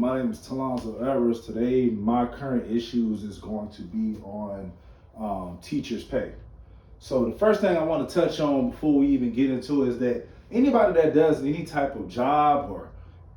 My name is Talonzo Evers. Today, my current issues is going to be on teachers' pay. So the first thing I want to touch on before we even get into it is that anybody that does any type of job or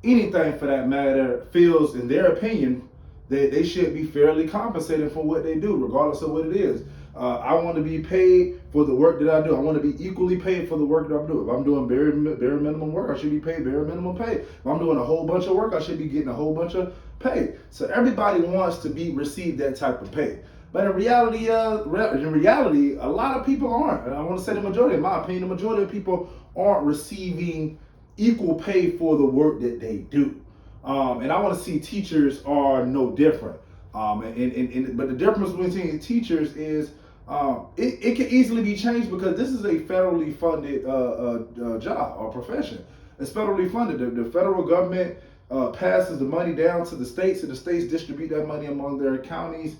anything for that matter feels, in their opinion, that they should be fairly compensated for what they do, regardless of what it is. I want to be paid for the work that I do. I want to be equally paid for the work that I'm doing. If I'm doing bare minimum work, I should be paid bare minimum pay. If I'm doing a whole bunch of work, I should be getting a whole bunch of pay. So everybody wants to receive that type of pay. But in reality, a lot of people aren't. And I want to say the majority, in my opinion, the majority of people aren't receiving equal pay for the work that they do. And I want to see teachers are no different. But the difference between teachers is it can easily be changed because this is a federally funded job or profession. It's federally funded. The federal government passes the money down to the states, and the states distribute that money among their counties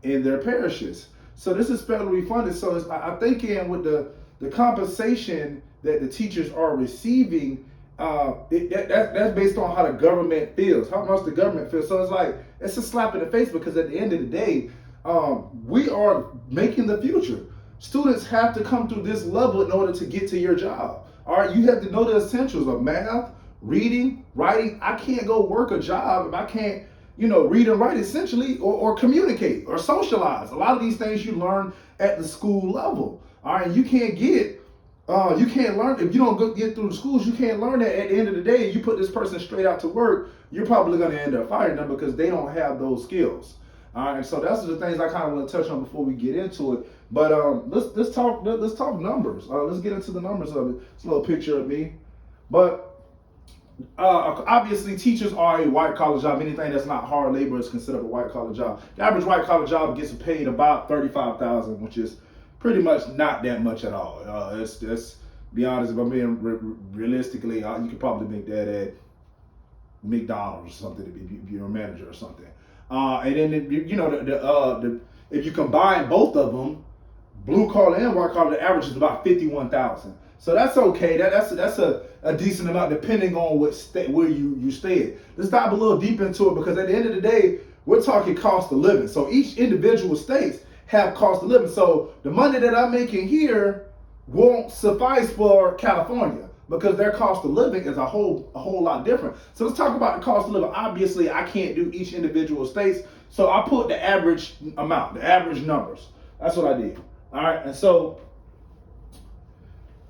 and their parishes. So this is federally funded. So I'm thinking with the compensation that the teachers are receiving, that's based on how the government feels, how much the government feels. So it's a slap in the face because at the end of the day, we are making the future. Students have to come through this level in order to get to your job. All right, you have to know the essentials of math, reading, writing. I can't go work a job if I can't, read and write essentially, or communicate or socialize. A lot of these things you learn at the school level. All right, you can't learn if you don't get through the schools. You can't learn that. At the end of the day, you put this person straight out to work, you're probably going to end up firing them because they don't have those skills. All right, so that's the things I kind of want to touch on before we get into it. But let's talk numbers. Let's get into the numbers of it. It's a little picture of me. But obviously, teachers are a white collar job. Anything that's not hard labor is considered a white collar job. The average white collar job gets paid about $35,000, which is pretty much not that much at all. It's be honest, if I'm being realistically, you could probably make that at McDonald's or something if you're a manager or something. And then if you combine both of them, blue collar and white collar, the average is about 51,000. So that's okay. That's a decent amount depending on what state where you stay at. Let's dive a little deep into it because at the end of the day, we're talking cost of living. So each individual states have cost of living. So the money that I'm making here won't suffice for California because their cost of living is a whole lot different. So let's talk about the cost of living. Obviously, I can't do each individual states, so I put the average amount, the average numbers. That's what I did. All right, and so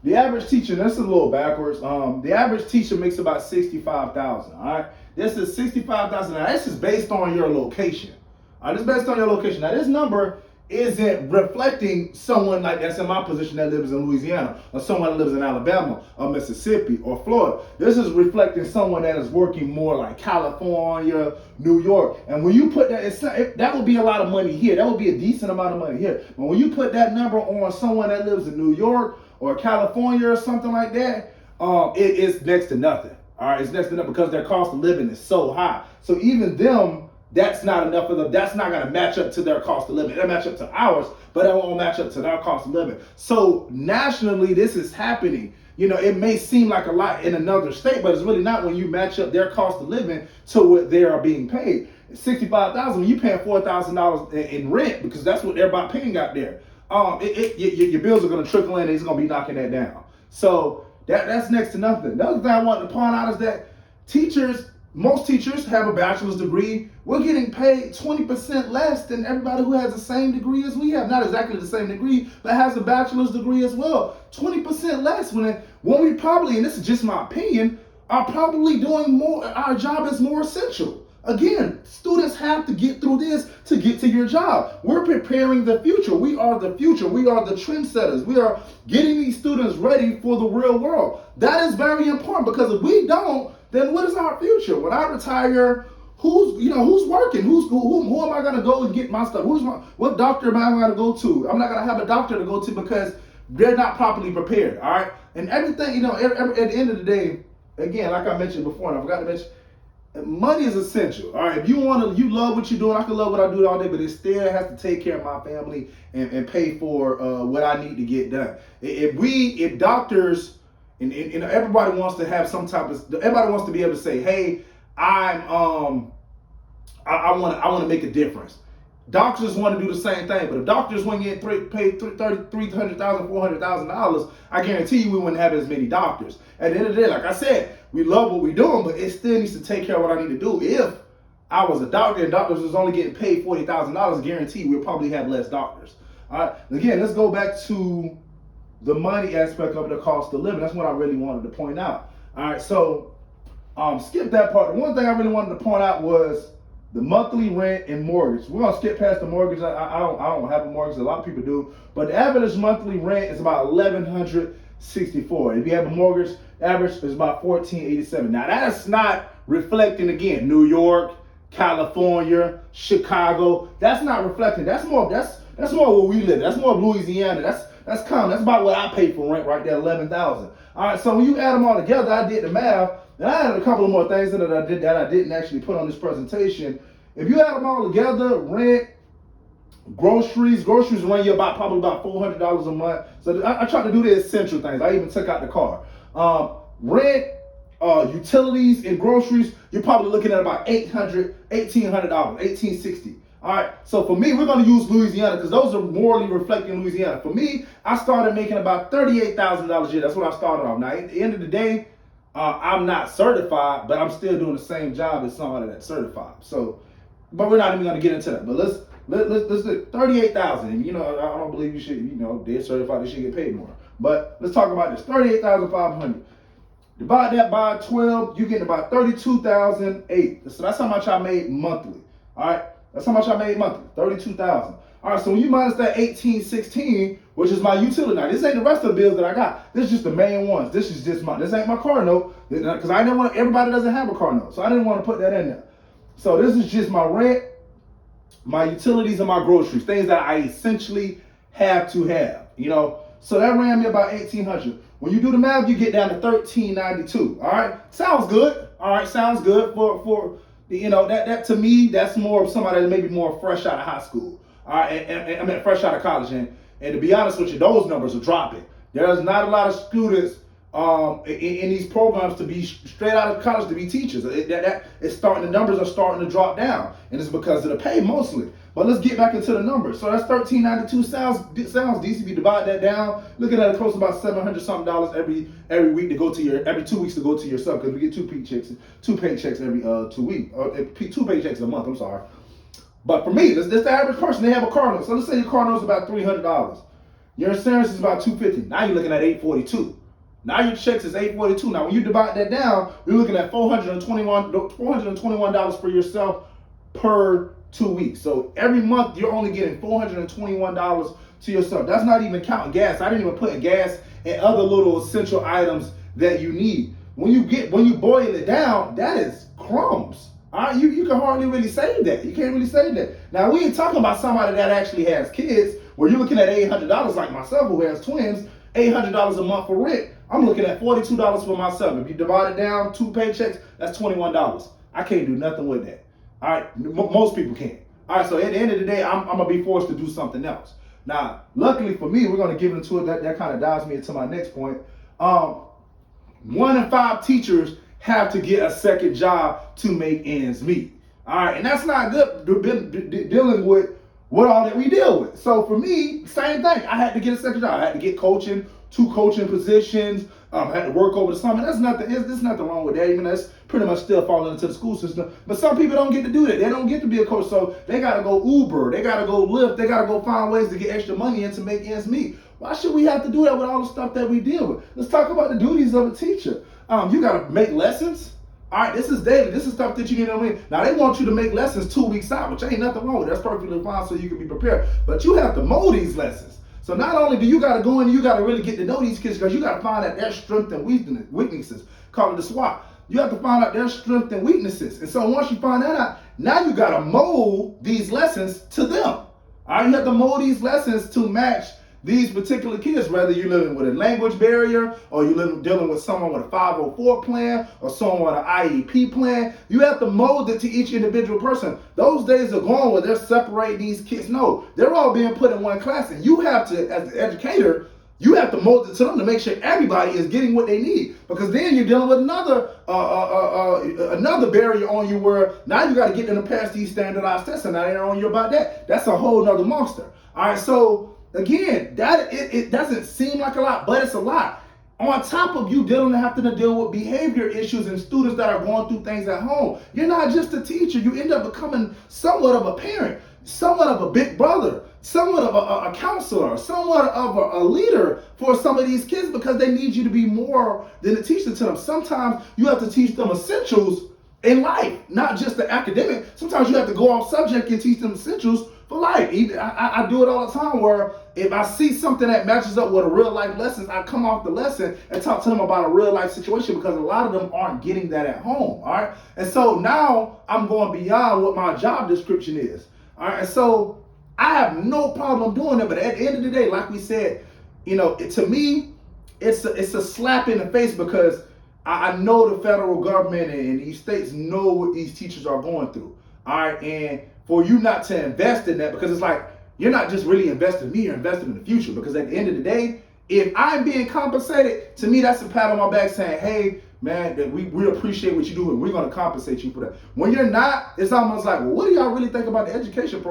the average teacher, this is a little backwards. The average teacher makes about $65,000. All right, this is $65,000. Now this is based on your location. All right, this is based on your location. Now this number isn't reflecting someone like that's in my position that lives in Louisiana, or someone that lives in Alabama or Mississippi or Florida. This is reflecting someone that is working more like California, New York. And when you put that, that would be a lot of money here. That would be a decent amount of money here. But when you put that number on someone that lives in New York or California or something like that, it is next to nothing. All right, it's next to nothing because their cost of living is so high. So even them, that's not enough for them. That's not going to match up to their cost of living. It'll match up to ours, but it won't match up to their cost of living. So nationally, this is happening. It may seem like a lot in another state, but it's really not when you match up their cost of living to what they are being paid. $65,000, when you paying $4,000 in rent, because that's what everybody paying out there. Your bills are going to trickle in, and it's going to be knocking that down. So that's next to nothing. The other thing I want to point out is that most teachers have a bachelor's degree. We're getting paid 20% less than everybody who has the same degree as we have. Not exactly the same degree, but has a bachelor's degree as well. 20% less when we probably, and this is just my opinion, are probably doing more. Our job is more essential. Again, students have to get through this to get to your job. We're preparing the future. We are the future. We are the trendsetters. We are getting these students ready for the real world. That is very important because if we don't, then what is our future? When I retire, who's working? Who am I going to go and get my stuff? What doctor am I going to go to? I'm not going to have a doctor to go to because they're not properly prepared. All right, and everything, at the end of the day, again, like I mentioned before, and I forgot to mention, money is essential. All right, if you love what you're doing, I can love what I do all day, but it still has to take care of my family and pay for what I need to get done. If doctors and everybody wants to have everybody wants to be able to say, hey, I'm I want to make a difference. Doctors want to do the same thing, but if doctors want to get paid $300,000, $400,000, I guarantee you we wouldn't have as many doctors. At the end of the day, like I said, we love what we're doing, but it still needs to take care of what I need to do. If I was a doctor and doctors was only getting paid $40,000, guaranteed we'll probably have less doctors. All right. Again, let's go back to the money aspect of the cost of living. That's what I really wanted to point out. All right. So skip that part. The one thing I really wanted to point out was the monthly rent and mortgage. We're gonna skip past the mortgage. I don't have a mortgage. A lot of people do, but the average monthly rent is about $1,164. If you have a mortgage, average is about $1,487. Now that's not reflecting again New York, California, Chicago. That's not reflecting. That's more where we live. That's more Louisiana. That's common. That's about what I pay for rent right there, $11,000. All right. So when you add them all together, I did the math. And I added a couple of more things that I didn't actually put on this presentation. If you add them all together, rent, groceries run you probably about $400 a month. So I tried to do the essential things. I even took out the car. Rent, utilities, and groceries, you're probably looking at about $1,800, $1,860. All right. So for me, we're going to use Louisiana because those are morally reflecting Louisiana. For me, I started making about $38,000 a year. That's what I started off. Now, at the end of the day, I'm not certified, but I'm still doing the same job as somebody that's certified. So, but we're not even going to get into that. But let's do 38,000. And I don't believe you should. They're certified, they should get paid more. But let's talk about this. 38,500. Divide that by 12, you get about 32,008. So that's how much I made monthly. All right, that's how much I made monthly. 32,000. All right, so when you minus that 1816, which is my utility. Now, this ain't the rest of the bills that I got. This is just the main ones. This ain't my car note, because I didn't want, everybody doesn't have a car note, so I didn't want to put that in there. So this is just my rent, my utilities, and my groceries, things that I essentially have to have, So that ran me about $1,800. When you do the math, you get down to $1,392. All right, sounds good. All right, sounds good for that to me, that's more of somebody that maybe more fresh out of high school. All right, and I mean fresh out of college, and to be honest with you, those numbers are dropping. There's not a lot of students in these programs to be straight out of college to be teachers. The numbers are starting to drop down, and it's because of the pay mostly. But let's get back into the numbers. So that's $1,392. Sounds decent. If you divide that down, looking at it close to about $700 something every week to go to every 2 weeks to go to yourself, because we get two paychecks every 2 weeks, or 2 paychecks a month. I'm sorry. But for me, this the average person. They have a car note. So let's say your car note is about $300. Your insurance is about $250. Now you're looking at $842. Now your checks is $842. Now when you divide that down, you're looking at $421 for yourself per 2 weeks. So every month you're only getting $421 to yourself. That's not even counting gas. I didn't even put gas and other little essential items that you need. When you boil it down, that is crumbs. All right, you can hardly really save that. You can't really save that. Now we ain't talking about somebody that actually has kids, where you're looking at $800 like myself, who has twins, $800 a month for rent. I'm looking at $42 for myself. If you divide it down, 2 paychecks, that's $21. I can't do nothing with that. All right, most people can't. All right, so at the end of the day, I'm gonna be forced to do something else. Now, luckily for me, we're gonna give into it. That kind of dives me into my next point. 1 in 5 teachers have to get a second job to make ends meet. All right, and that's not good dealing with what all that we deal with. So for me, same thing. I had to get a second job. I had to get coaching, 2 coaching positions. I had to work over the summer. There's nothing wrong with that. Even that's pretty much still falling into the school system. But some people don't get to do that. They don't get to be a coach. So they got to go Uber. They got to go Lyft. They got to go find ways to get extra money in to make ends meet. Why should we have to do that with all the stuff that we deal with? Let's talk about the duties of a teacher. You got to make lessons. All right, this is daily. This is stuff that you need to know. Now, they want you to make lessons 2 weeks out, which ain't nothing wrong with. That's perfectly fine, so you can be prepared. But you have to mold these lessons. So not only do you got to go in, you got to really get to know these kids, because you got to find out their strengths and weaknesses. Call it the SWOT. You have to find out their strengths and weaknesses. And so once you find that out, now you got to mold these lessons to them. All right, you have to mold these lessons to match these particular kids, whether you're living with a language barrier, or you're dealing with someone with a 504 plan, or someone with an IEP plan. You have to mold it to each individual person. Those days are gone where they're separating these kids. No, they're all being put in one class, and you have to, as the educator, You have to mold it to them to make sure everybody is getting what they need, because then you're dealing with another barrier on you where now you got to get them to pass these standardized tests, and now they're on you about that. That's a whole nother monster. All right, so again, that it doesn't seem like a lot, but it's a lot. On top of you having to deal with behavior issues and students that are going through things at home, you're not just a teacher. You end up becoming somewhat of a parent, somewhat of a big brother, somewhat of a counselor, somewhat of a leader for some of these kids, because they need you to be more than a teacher to them. Sometimes you have to teach them essentials in life, not just the academic. Sometimes you have to go off subject and teach them essentials for life. I do it all the time, where if I see something that matches up with a real life lesson, I come off the lesson and talk to them about a real life situation, because a lot of them aren't getting that at home. All right. And so now I'm going beyond what my job description is. All right. And so I have no problem doing it. But at the end of the day, like we said, to me, it's a slap in the face, because I know the federal government and these states know what these teachers are going through. All right. And for you not to invest in that, because it's like, you're not just really investing in me, you're investing in the future. Because at the end of the day, if I'm being compensated, to me, that's a pat on my back saying, hey, man, we appreciate what you do, and we're going to compensate you for that. When you're not, it's almost like, well, what do y'all really think about the educational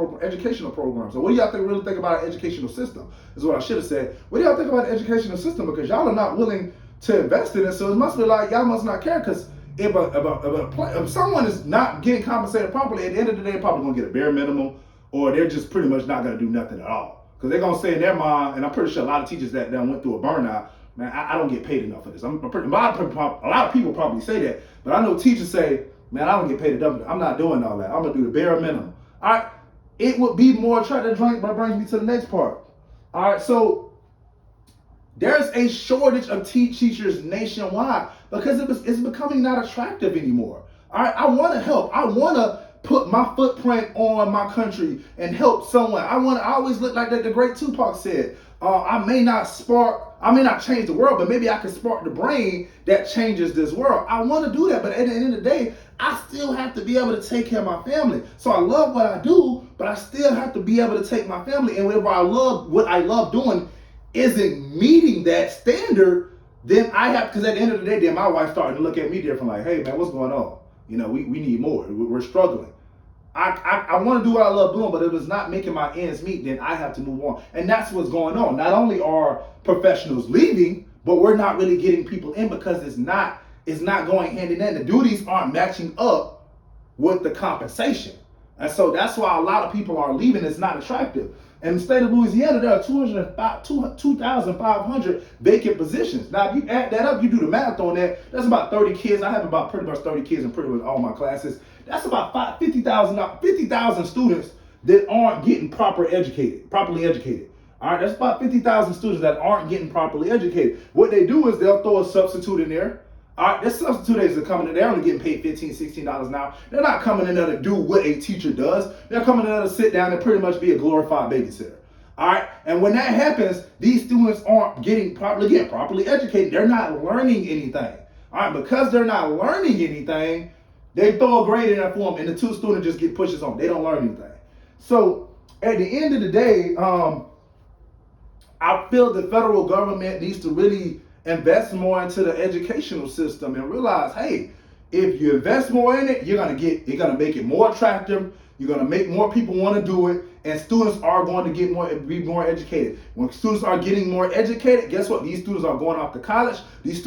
programs? Or what do y'all really think about our educational system? Is what I should have said. What do y'all think about the educational system? Because y'all are not willing to invest in it. So it must be like, y'all must not care. Because if someone is not getting compensated properly, at the end of the day, they're probably going to get a bare minimum, or they're just pretty much not going to do nothing at all. Because they're going to say in their mind, and I'm pretty sure a lot of teachers that went through a burnout, man, I don't get paid enough for this. A lot of people probably say that, but I know teachers say, man, I don't get paid enough. I'm not doing all that. I'm going to do the bare minimum. All right. It would be more attractive, but brings me to the next part. All right. So there's a shortage of teachers nationwide, because it's becoming not attractive anymore. All right. I want to help. I want to put my footprint on my country and help someone. I always look like that. The great Tupac said, I may not change the world, but maybe I can spark the brain that changes this world. I want to do that, but at the end of the day, I still have to be able to take care of my family. So I love what I do, but I still have to be able to take my family. And whenever what I love doing isn't meeting that standard, then I have, because at the end of the day, then my wife started to look at me different, like, hey man, what's going on? We need more. We're struggling. I want to do what I love doing, but if it's not making my ends meet, then I have to move on. And that's what's going on. Not only are professionals leaving, but we're not really getting people in, because it's not going hand in hand. The duties aren't matching up with the compensation. And so that's why a lot of people are leaving. It's not attractive. In the state of Louisiana, there are 2,500 vacant positions. Now, if you add that up, you do the math on that, that's about 30 kids. I have about pretty much 30 kids in pretty much all my classes. That's about 50,000 students that aren't getting properly educated. All right, that's about 50,000 students that aren't getting properly educated. What they do is they'll throw a substitute in there. All right, this substitute agents are coming in, they're only getting paid $15, $16 an hour. They're not coming in there to do what a teacher does. They're coming in there to sit down and pretty much be a glorified babysitter. All right, and when that happens, these students aren't getting properly educated. They're not learning anything. All right, because they're not learning anything, they throw a grade in there for them, and the two students just get pushes on. They don't learn anything. So at the end of the day, I feel the federal government needs to really invest more into the educational system and realize, hey, if you invest more in it, you're gonna make it more attractive. You're gonna make more people want to do it, and students are going to be more educated. When students are getting more educated, guess what? These students are going off to college. They're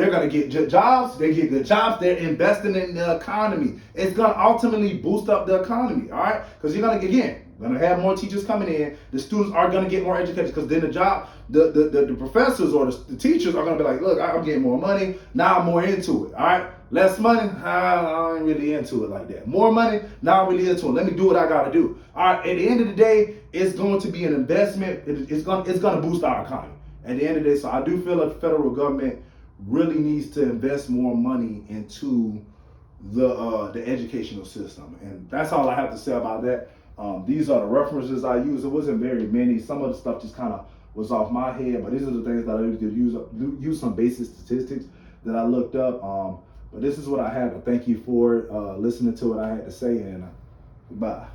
going to get jobs. They get good jobs. They're investing in the economy. It's going to ultimately boost up the economy, all right? Because you're going to have more teachers coming in. The students are going to get more educated, because then the professors or the teachers are going to be like, look, I'm getting more money. Now I'm more into it, all right? Less money, I ain't really into it like that. More money, now I'm really into it. Let me do what I got to do. All right, at the end of the day, it's going to be an investment. It's going to boost our economy. At the end of the day, so I do feel like the federal government really needs to invest more money into the educational system. And that's all I have to say about that. These are the references I use. It wasn't very many. Some of the stuff just kind of was off my head, but these are the things that I used to use some basic statistics that I looked up. But this is what I had to thank you for listening to what I had to say, and goodbye.